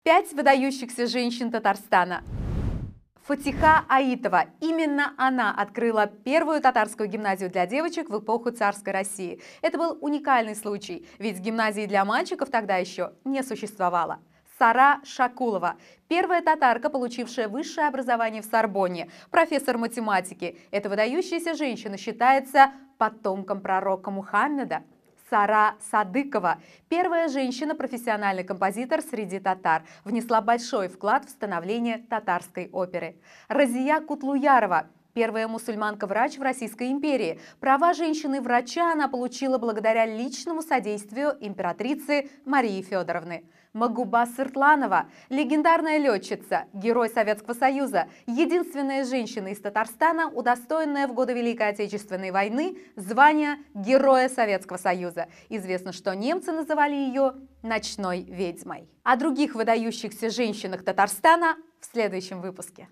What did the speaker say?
5 выдающихся женщин Татарстана. Фатиха Аитова. Именно она открыла первую татарскую гимназию для девочек в эпоху царской России. Это был уникальный случай, ведь гимназии для мальчиков тогда еще не существовало. Сара Шакулова. Первая татарка, получившая высшее образование в Сорбонне, профессор математики. Эта выдающаяся женщина считается потомком пророка Мухаммеда. Сара Садыкова, первая женщина-профессиональный композитор среди татар, внесла большой вклад в становление татарской оперы. Разия Кутлуярова, первая мусульманка-врач в Российской империи. Права женщины-врача она получила благодаря личному содействию императрицы Марии Федоровны. Магуба Сыртланова, легендарная летчица, герой Советского Союза, единственная женщина из Татарстана, удостоенная в годы Великой Отечественной войны звания Героя Советского Союза. Известно, что немцы называли ее «ночной ведьмой». О других выдающихся женщинах Татарстана в следующем выпуске.